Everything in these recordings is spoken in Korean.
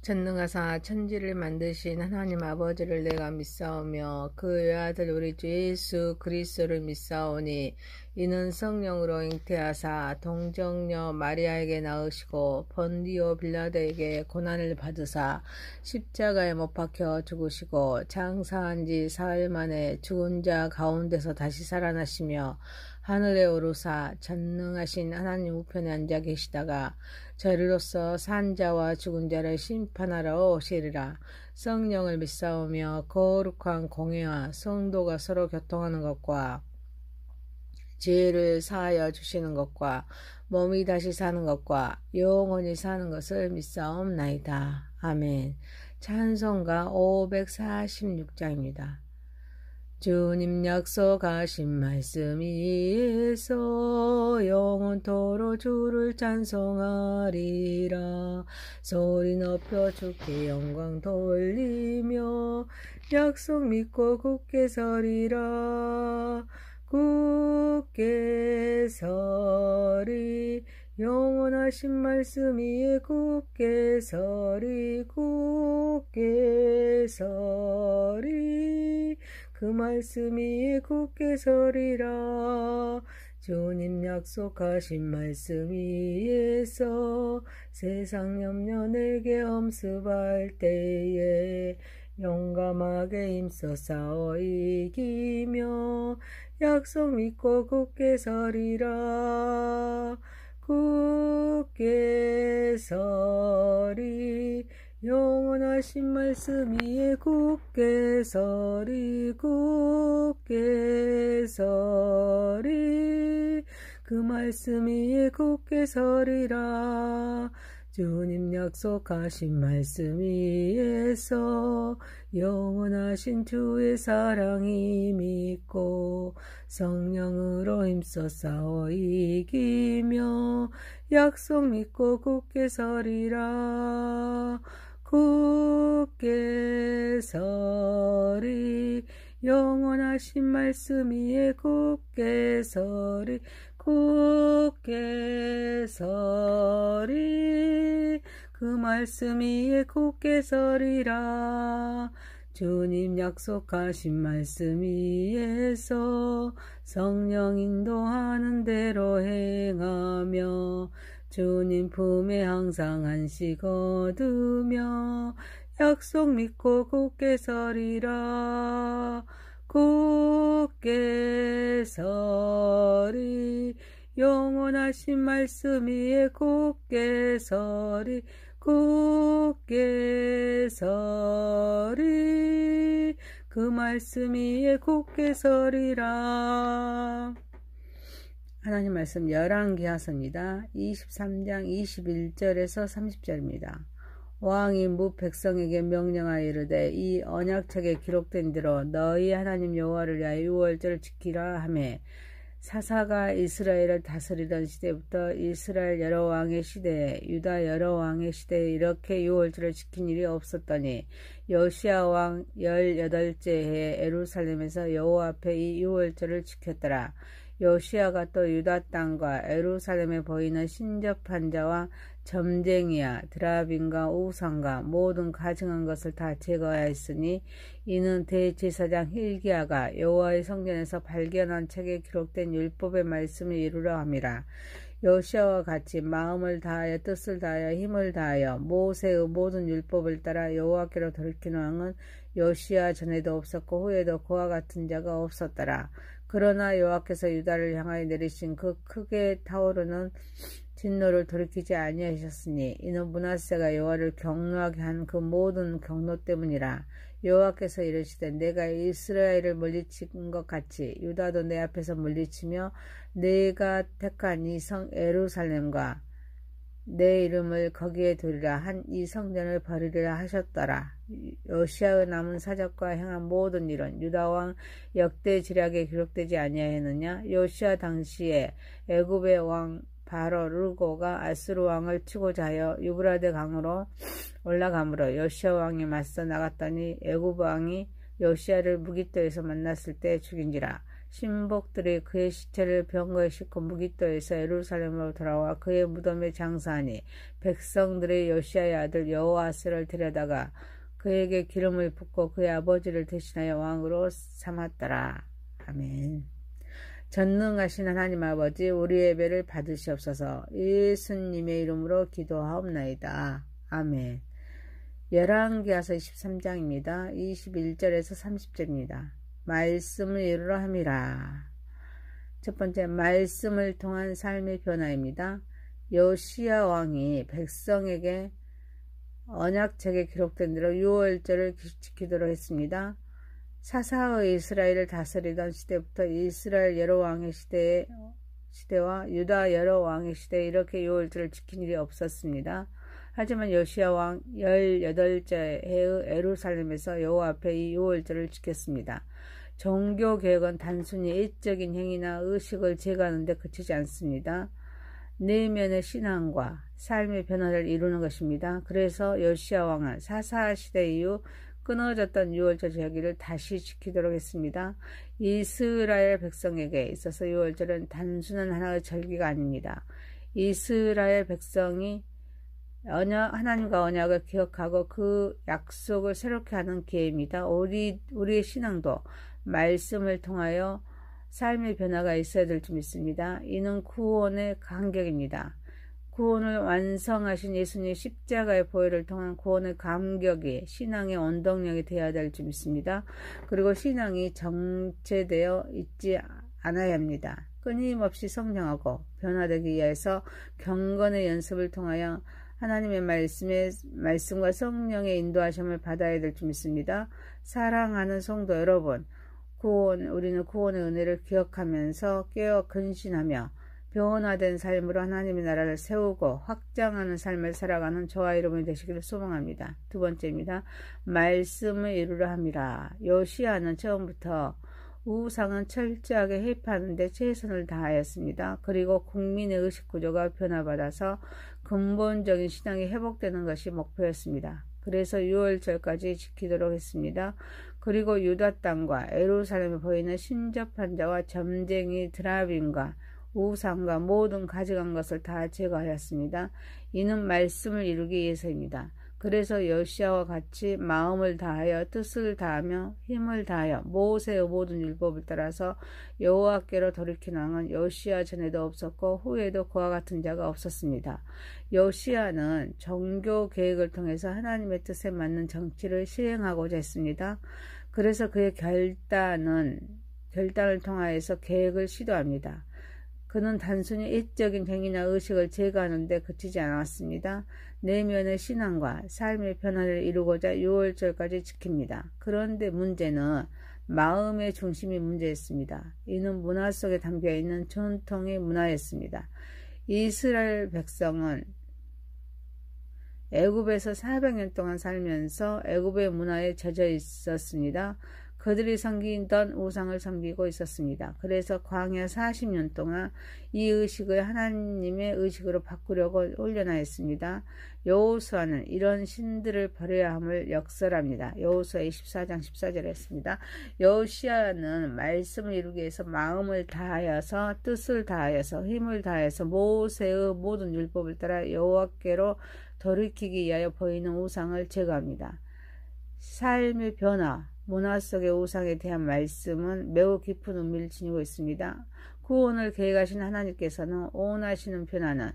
전능하사 천지를 만드신 하나님 아버지를 내가 믿사오며 그 외아들 우리 주 예수 그리스도를 믿사오니 이는 성령으로 잉태하사 동정녀 마리아에게 낳으시고 본디오 빌라도에게 고난을 받으사 십자가에 못 박혀 죽으시고 장사한 지 사흘 만에 죽은 자 가운데서 다시 살아나시며 하늘에 오르사 전능하신 하나님 우편에 앉아 계시다가 저리로서 산 자와 죽은 자를 심판하러 오시리라. 성령을 믿사오며 거룩한 공회와 성도가 서로 교통하는 것과 죄를 사하여 주시는 것과 몸이 다시 사는 것과 영원히 사는 것을 믿사옵나이다. 아멘. 찬송가 546장입니다. 주님 약속하신 말씀 위에서 영원토록 주를 찬송하리라. 소리 높여 주께 영광 돌리며 약속 믿고 굳게 서리라. 굳게 서리 영원하신 말씀 위에 굳게 서리 굳게 서리 그 말씀 위에 굳게 서리라. 주님 약속하신 말씀 위에서 세상 염려 내게 엄습할 때에 용감하게 힘써 싸워 이기며 약속 믿고 굳게 서리라. 굳게 서리 영원하신 말씀 위에 굳게 서리 굳게 서리 그 말씀 위에 굳게 서리라. 주님 약속하신 말씀 위에서 영원하신 주의 사랑이 믿고 성령으로 힘써 싸워 이기며 약속 믿고 굳게 서리라. 굳게 서리 영원하신 말씀 위에 굳게 서리 굳게 서리 그 말씀 위에 굳게 서리라. 주님 약속하신 말씀 위에서 성령 인도하는 대로 행하며 주님 품에 항상 안식 얻으며 약속 믿고 굳게 서리라. 굳게 서리 영원하신 말씀 위에 굳게 서리 굳게 서리 그 말씀 위에 굳게 서리라. 하나님 말씀 열왕기하서입니다. 23장 21절에서 30절입니다. 왕이 무 백성에게 명령하여 이르되 이 언약책에 기록된 대로 너희 하나님 여호와를 위하여 유월절을 지키라 하매 사사가 이스라엘을 다스리던 시대부터 이스라엘 여러 왕의 시대에 유다 여러 왕의 시대에 이렇게 유월절을 지킨 일이 없었더니 요시야 왕 18째 해에 예루살렘에서 여호와 앞에 이 유월절을 지켰더라. 요시야가 또 유다 땅과 예루살렘에 보이는 신접한 자와 점쟁이와 드라빈과 우상과 모든 가증한 것을 다 제거하였으니 이는 대제사장 hil기야가 여호와의 성전에서 발견한 책에 기록된 율법의 말씀을 이루려 함이라. 요시야와 같이 마음을 다하여 뜻을 다하여 힘을 다하여 모세의 모든 율법을 따라 여호와께로 돌이키는 왕은 요시야 전에도 없었고 후에도 그와 같은 자가 없었더라. 그러나 여호와께서 유다를 향하여 내리신 그 크게 타오르는 진노를 돌이키지 아니하셨으니 이는 므낫세가 여호와를 경노하게 한 그 모든 경노 때문이라. 여호와께서 이르시되 내가 이스라엘을 물리친 것 같이 유다도 내 앞에서 물리치며 내가 택한 이 성 예루살렘과 내 이름을 거기에 두리라 한 이 성전을 버리리라 하셨더라. 요시야의 남은 사적과 행한 모든 일은 유다왕 역대지략에 기록되지 아니하였느냐. 요시야 당시에 애굽의 왕 바로 르고가 아수르 왕을 치고자 하여 유브라데 강으로 올라가므로 요시야 왕이 맞서 나갔더니 애굽 왕이 요시야를 무기토에서 만났을 때 죽인지라. 신복들이 그의 시체를 병거에 싣고 무기또에서 예루살렘으로 돌아와 그의 무덤에 장사하니 백성들의 요시야의 아들 여호아스를 데려다가 그에게 기름을 붓고 그의 아버지를 대신하여 왕으로 삼았더라. 아멘. 전능하신 하나님 아버지, 우리 예배를 받으시옵소서. 예수님의 이름으로 기도하옵나이다. 아멘. 열왕기하서 23장입니다. 21절에서 30절입니다. 말씀을 이루려 함이라. 첫 번째, 말씀을 통한 삶의 변화입니다. 요시야 왕이 백성에게 언약책에 기록된 대로 유월절을 지키도록 했습니다. 사사의 이스라엘을 다스리던 시대부터 이스라엘 여러 왕의 시대와 유다 여러 왕의 시대에 이렇게 유월절을 지킨 일이 없었습니다. 하지만 요시야 왕 18째 해의 예루살렘에서 여호와 앞에 이 유월절을 지켰습니다. 종교개혁은 단순히 일적인 행위나 의식을 제거하는 데 그치지 않습니다. 내면의 신앙과 삶의 변화를 이루는 것입니다. 그래서 요시야 왕은 사사시대 이후 끊어졌던 유월절 절기를 다시 지키도록 했습니다. 이스라엘 백성에게 있어서 유월절은 단순한 하나의 절기가 아닙니다. 이스라엘 백성이 하나님과 언약을 기억하고 그 약속을 새롭게 하는 기회입니다. 우리의 신앙도 말씀을 통하여 삶의 변화가 있어야 될 줄 믿습니다. 이는 구원의 간격입니다. 구원을 완성하신 예수님의 십자가의 보혈을 통한 구원의 감격이 신앙의 원동력이 되어야 될 줄 믿습니다. 그리고 신앙이 정체되어 있지 않아야 합니다. 끊임없이 성장하고 변화되기 위해서 경건의 연습을 통하여 하나님의 말씀과 성령의 인도하심을 받아야 될 줄 믿습니다. 사랑하는 성도 여러분, 우리는 구원의 은혜를 기억하면서 깨어 근신하며 변화된 삶으로 하나님의 나라를 세우고 확장하는 삶을 살아가는 저와 여러분이 되시기를 소망합니다. 두 번째입니다. 말씀을 이루려 함이라. 요시야는 처음부터 우상은 철저하게 회피하는 데 최선을 다하였습니다. 그리고 국민의 의식구조가 변화받아서 근본적인 신앙이 회복되는 것이 목표였습니다. 그래서 유월절까지 지키도록 했습니다. 그리고 유다 땅과 예루살렘에 보이는 신접한 자와 점쟁이 드라빔과 우상과 모든 가져간 것을 다 제거하였습니다. 이는 말씀을 이루기 위해서입니다. 그래서 요시야와 같이 마음을 다하여 뜻을 다하며 힘을 다하여 모세의 모든 율법을 따라서 여호와께로 돌이킨 왕은 요시야 전에도 없었고 후에도 그와 같은 자가 없었습니다. 요시야는 종교 계획을 통해서 하나님의 뜻에 맞는 정치를 실행하고자 했습니다. 그래서 그의 결단을 통하여서 계획을 시도합니다. 그는 단순히 일적인 행위나 의식을 제거하는 데 그치지 않았습니다. 내면의 신앙과 삶의 변화를 이루고자 6월절까지 지킵니다. 그런데 문제는 마음의 중심이 문제였습니다. 이는 문화 속에 담겨있는 전통의 문화였습니다. 이스라엘 백성은 애굽에서 400년 동안 살면서 애굽의 문화에 젖어 있었습니다. 그들이 섬기던 우상을 섬기고 있었습니다. 그래서 광야 40년 동안 이 의식을 하나님의 의식으로 바꾸려고 올려놔했습니다. 여호수아는 이런 신들을 버려야 함을 역설합니다. 여호수아 24장 14절에 했습니다. 요시야는 말씀을 이루기 위해서 마음을 다하여서 뜻을 다하여서 힘을 다하여서 모세의 모든 율법을 따라 여호와께로 돌이키기 위하여 보이는 우상을 제거합니다. 삶의 변화, 문화 속의 우상에 대한 말씀은 매우 깊은 의미를 지니고 있습니다. 구원을 계획하신 하나님께서는 원하시는 변화는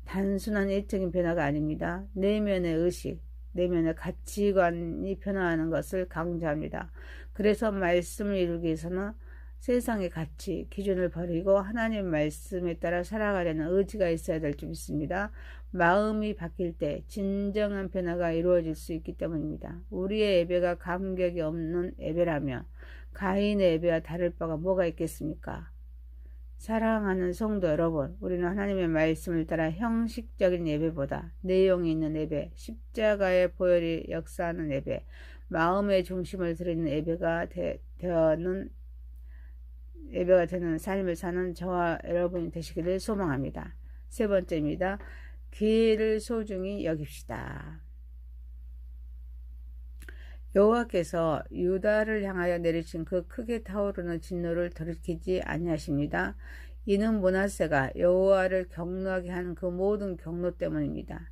단순한 일적인 변화가 아닙니다. 내면의 의식, 내면의 가치관이 변화하는 것을 강조합니다. 그래서 말씀을 이루기 위해서는 세상의 가치, 기준을 버리고 하나님의 말씀에 따라 살아가려는 의지가 있어야 될 줄 믿습니다. 마음이 바뀔 때 진정한 변화가 이루어질 수 있기 때문입니다. 우리의 예배가 감격이 없는 예배라면 가인의 예배와 다를 바가 뭐가 있겠습니까? 사랑하는 성도 여러분, 우리는 하나님의 말씀을 따라 형식적인 예배보다 내용이 있는 예배, 십자가의 보혈이 역사하는 예배, 마음의 중심을 드리는 예배가 되는 삶을 사는 저와 여러분이 되시기를 소망합니다. 세 번째입니다. 기회를 소중히 여깁시다. 여호와께서 유다를 향하여 내리신 그 크게 타오르는 진노를 돌이키지 아니하십니다. 이는 므낫세가 여호와를 경노하게 하는 그 모든 경노 때문입니다.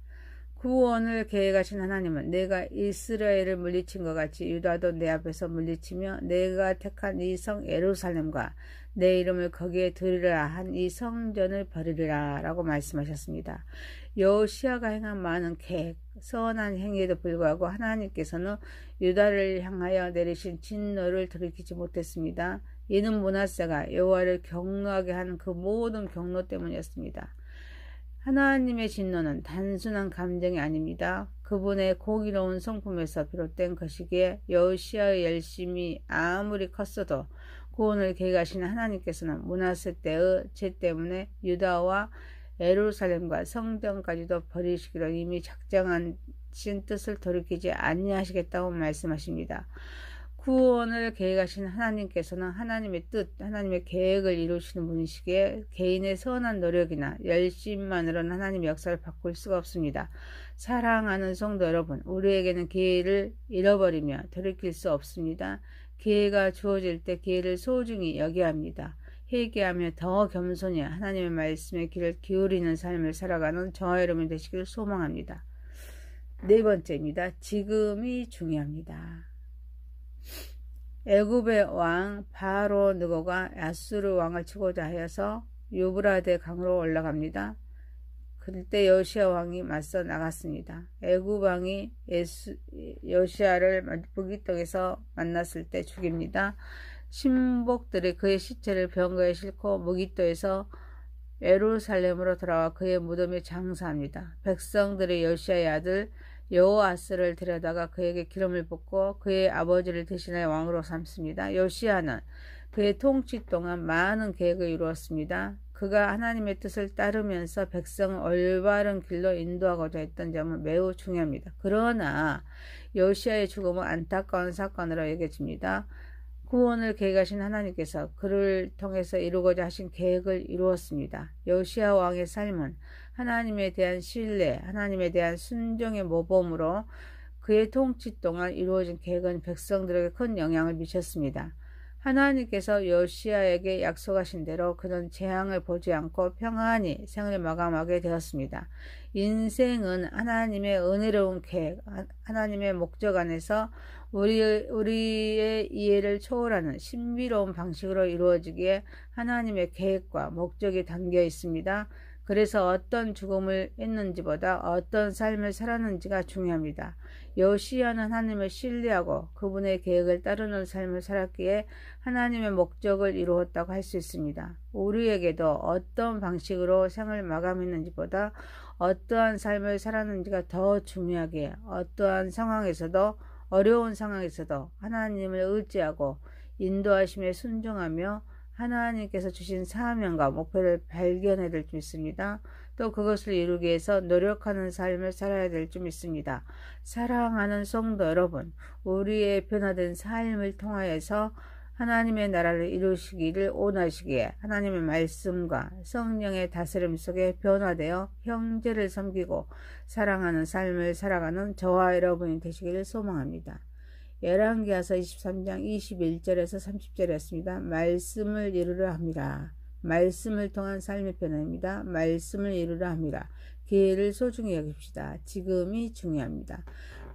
구원을 계획하신 하나님은 내가 이스라엘을 물리친 것 같이 유다도 내 앞에서 물리치며 내가 택한 이 성 예루살렘과 내 이름을 거기에 두리라 한 이 성전을 버리리라 라고 말씀하셨습니다. 여호시아가 행한 많은 계획, 선한 행위에도 불구하고 하나님께서는 유다를 향하여 내리신 진노를 돌이키지 못했습니다. 이는 므낫세가 여호와를 경노하게 하는 그 모든 경노 때문이었습니다. 하나님의 진노는 단순한 감정이 아닙니다. 그분의 공의로운 성품에서 비롯된 것이기에 여호시아의 열심이 아무리 컸어도 구원을 계획하신 하나님께서는 므낫세 때의 죄 때문에 유다와 예루살렘과 성전까지도 버리시기로 이미 작정하신 뜻을 돌이키지 아니하시겠다고 말씀하십니다. 구원을 계획하신 하나님께서는 하나님의 뜻, 하나님의 계획을 이루시는 분이시기에 개인의 선한 노력이나 열심만으로는 하나님의 역사를 바꿀 수가 없습니다. 사랑하는 성도 여러분, 우리에게는 기회를 잃어버리며 돌이킬 수 없습니다. 기회가 주어질 때 기회를 소중히 여겨야 합니다. 회개하며 더 겸손히 하나님의 말씀에 귀를 기울이는 삶을 살아가는 저와 여러분 되시기를 소망합니다. 네 번째입니다. 지금이 중요합니다. 애굽의 왕 바로 느고가 야수르 왕을 치고자 하여서 유브라데 강으로 올라갑니다. 그때 여호시아 왕이 맞서 나갔습니다. 애굽 왕이 여호시아를 무기떡에서 만났을 때 죽입니다. 신복들이 그의 시체를 병거에 싣고 무기떡에서 예루살렘으로 돌아와 그의 무덤에 장사합니다. 백성들이 여호시아의 아들 여호아스를 데려다가 그에게 기름을 붓고 그의 아버지를 대신하여 왕으로 삼습니다. 여호시아는 그의 통치 동안 많은 계획을 이루었습니다. 그가 하나님의 뜻을 따르면서 백성을 올바른 길로 인도하고자 했던 점은 매우 중요합니다. 그러나 여호시아의 죽음은 안타까운 사건으로 여겨집니다. 구원을 계획하신 하나님께서 그를 통해서 이루고자 하신 계획을 이루었습니다. 여호시아 왕의 삶은 하나님에 대한 신뢰, 하나님에 대한 순종의 모범으로 그의 통치 동안 이루어진 계획은 백성들에게 큰 영향을 미쳤습니다. 하나님께서 여호시아에게 약속하신 대로 그는 재앙을 보지 않고 평안히 생을 마감하게 되었습니다. 인생은 하나님의 은혜로운 계획, 하나님의 목적 안에서 우리의 이해를 초월하는 신비로운 방식으로 이루어지기에 하나님의 계획과 목적이 담겨 있습니다. 그래서 어떤 죽음을 했는지보다 어떤 삶을 살았는지가 중요합니다. 여호시아는 하나님을 신뢰하고 그분의 계획을 따르는 삶을 살았기에 하나님의 목적을 이루었다고 할 수 있습니다. 우리에게도 어떤 방식으로 생을 마감했는지보다 어떠한 삶을 살았는지가 더 중요하기에 어떠한 상황에서도 어려운 상황에서도 하나님을 의지하고 인도하심에 순종하며 하나님께서 주신 사명과 목표를 발견해야 될 줄 믿습니다. 또 그것을 이루기 위해서 노력하는 삶을 살아야 될 줄 믿습니다. 사랑하는 성도 여러분, 우리의 변화된 삶을 통하여서 하나님의 나라를 이루시기를 원하시기에 하나님의 말씀과 성령의 다스림 속에 변화되어 형제를 섬기고 사랑하는 삶을 살아가는 저와 여러분이 되시기를 소망합니다. 열왕기하서 23장 21절에서 30절이었습니다. 말씀을 이루려 합니다. 말씀을 통한 삶의 변화입니다. 말씀을 이루려 합니다. 기회를 소중히 여깁시다. 지금이 중요합니다.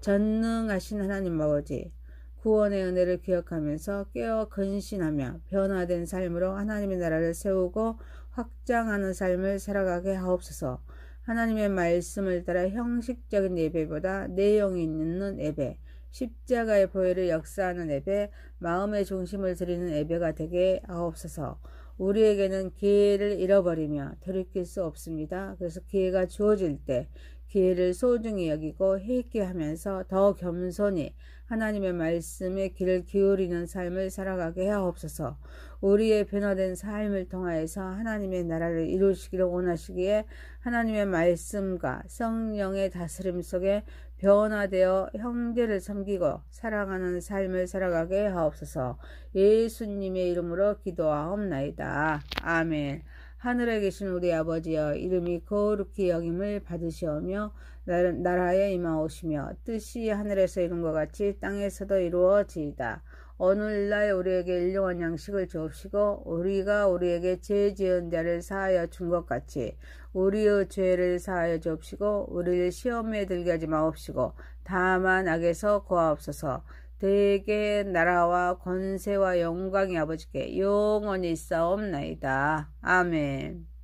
전능하신 하나님 아버지, 구원의 은혜를 기억하면서 깨어 근신하며 변화된 삶으로 하나님의 나라를 세우고 확장하는 삶을 살아가게 하옵소서. 하나님의 말씀을 따라 형식적인 예배보다 내용이 있는 예배, 십자가의 보혈을 역사하는 예배, 마음의 중심을 드리는 예배가 되게 하옵소서. 우리에게는 기회를 잃어버리며 돌이킬 수 없습니다. 그래서 기회가 주어질 때 기회를 소중히 여기고 회개하면서 더 겸손히 하나님의 말씀에 귀를 기울이는 삶을 살아가게 하옵소서. 우리의 변화된 삶을 통하여서 하나님의 나라를 이루시기를 원하시기에 하나님의 말씀과 성령의 다스림 속에 변화되어 형제를 섬기고 사랑하는 삶을 살아가게 하옵소서. 예수님의 이름으로 기도하옵나이다. 아멘. 하늘에 계신 우리 아버지여, 이름이 거룩히 여김을 받으시오며 나라에 임하오시며 뜻이 하늘에서 이룬 것 같이 땅에서도 이루어지이다. 오늘날 우리에게 일용할 양식을 주옵시고 우리가 우리에게 죄 지은 자를 사하여 준 것 같이 우리의 죄를 사하여 주옵시고 우리를 시험에 들게 하지 마옵시고 다만 악에서 구하옵소서. 대개 나라와 권세와 영광이 아버지께 영원히 있사옵나이다. 아멘.